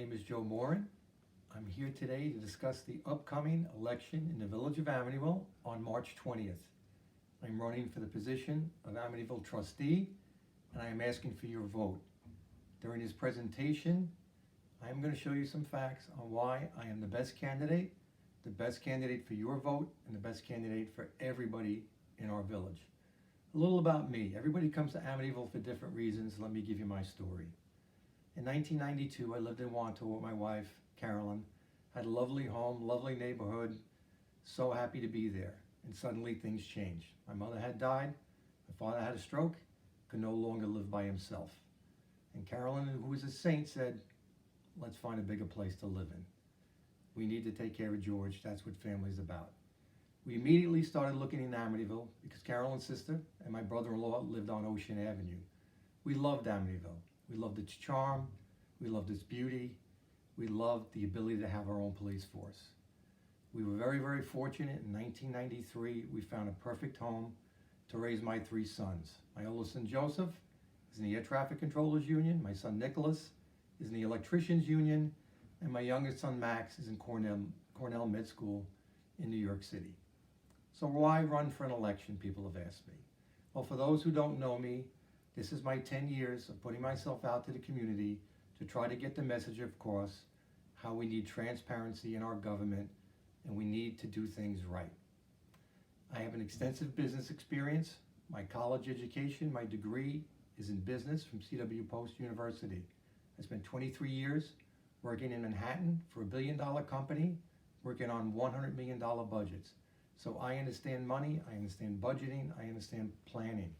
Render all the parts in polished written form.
name is Joe Morin. I'm here today to discuss the upcoming election in the village of Amityville on March 20th. I'm running for the position of Amityville Trustee, and I am asking for your vote. During this presentation, I am going to show you some facts on why I am the best candidate for your vote, and the best candidate for everybody in our village. A little about me. Everybody comes to Amityville for different reasons. Let me give you my story. In 1992, I lived in Wanto with my wife, Carolyn. Had a lovely home, lovely neighborhood, so happy to be there. And suddenly things changed. My mother had died, my father had a stroke, could no longer live by himself. And Carolyn, who was a saint, said, let's find a bigger place to live in. We need to take care of George. That's what family's about. We immediately started looking in Amityville because Carolyn's sister and my brother-in-law lived on Ocean Avenue. We loved Amityville. We loved its charm. We loved its beauty. We loved the ability to have our own police force. We were very, very fortunate. In 1993, we found a perfect home to raise my three sons. My oldest son, Joseph, is in the Air Traffic Controllers Union. My son, Nicholas, is in the Electricians Union. And my youngest son, Max, is in Cornell Med School in New York City. So why run for an election, people have asked me. Well, for those who don't know me, this is my 10 years of putting myself out to the community to try to get the message across how we need transparency in our government and we need to do things right. I have an extensive business experience. My college education, my degree is in business from C.W. Post University. I spent 23 years working in Manhattan for $1 billion company, working on $100 million budgets. So I understand money, I understand budgeting, I understand planning.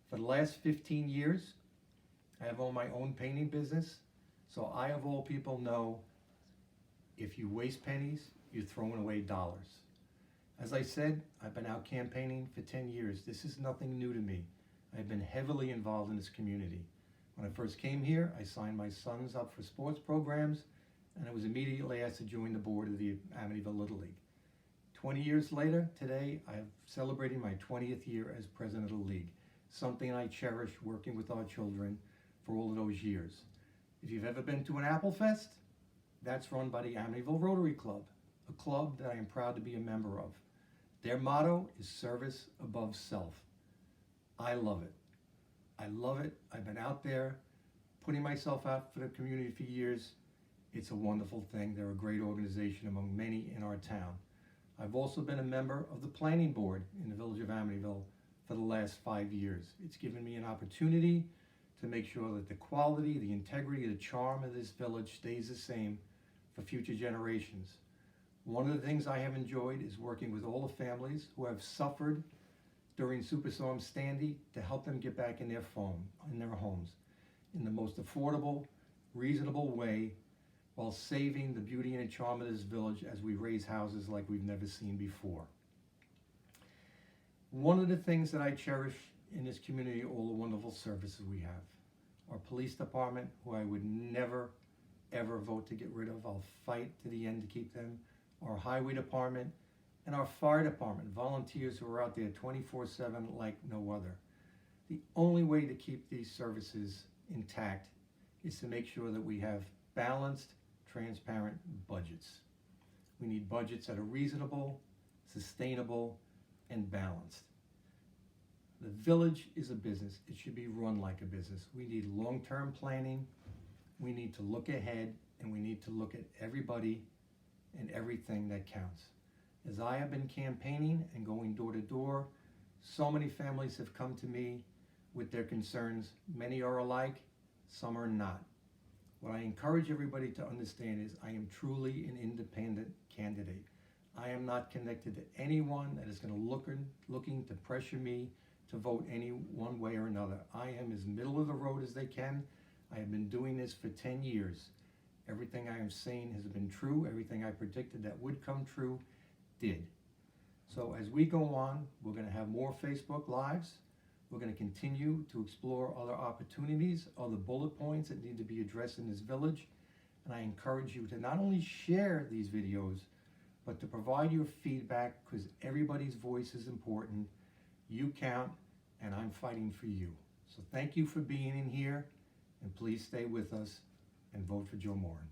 For the last 15 years, I have owned my own painting business. So I, of all people, know if you waste pennies, you're throwing away dollars. As I said, I've been out campaigning for 10 years. This is nothing new to me. I've been heavily involved in this community. When I first came here, I signed my sons up for sports programs, and I was immediately asked to join the board of the Amityville Little League. 20 years later, today, I'm celebrating my 20th year as president of the league, something I cherish working with our children for all of those years. If you've ever been to an Apple Fest, that's run by the Amityville Rotary Club, a club that I am proud to be a member of. Their motto is service above self. I love it. I love it. I've been out there putting myself out for the community for years. It's a wonderful thing. They're a great organization among many in our town. I've also been a member of the planning board in the village of Amityville for the last 5 years. It's given me an opportunity to make sure that the quality, the integrity, the charm of this village stays the same for future generations. One of the things I have enjoyed is working with all the families who have suffered during Superstorm Sandy to help them get back in their homes in the most affordable, reasonable way, while saving the beauty and the charm of this village as we raise houses like we've never seen before. One of the things that I cherish in this community, all the wonderful services we have. Our police department, who I would never, ever vote to get rid of. I'll fight to the end to keep them. Our highway department and our fire department, volunteers who are out there 24/7 like no other. The only way to keep these services intact is to make sure that we have balanced, transparent budgets. We need budgets that are reasonable, sustainable, and balanced. The village is a business. It should be run like a business. We need long-term planning. We need to look ahead, and we need to look at everybody and everything that counts. As I have been campaigning and going door to door, so many families have come to me with their concerns. Many are alike, some are not. What I encourage everybody to understand is I am truly an independent candidate. I am not connected to anyone that is going to looking to pressure me to vote any one way or another. I am as middle of the road as they can. I have been doing this for 10 years. Everything I am saying has been true. Everything I predicted that would come true did. So as we go on, we're going to have more Facebook Lives. We're going to continue to explore other opportunities, other bullet points that need to be addressed in this village. And I encourage you to not only share these videos, but to provide your feedback, because everybody's voice is important. You count, and I'm fighting for you. So thank you for being in here, and please stay with us and vote for Joe Morin.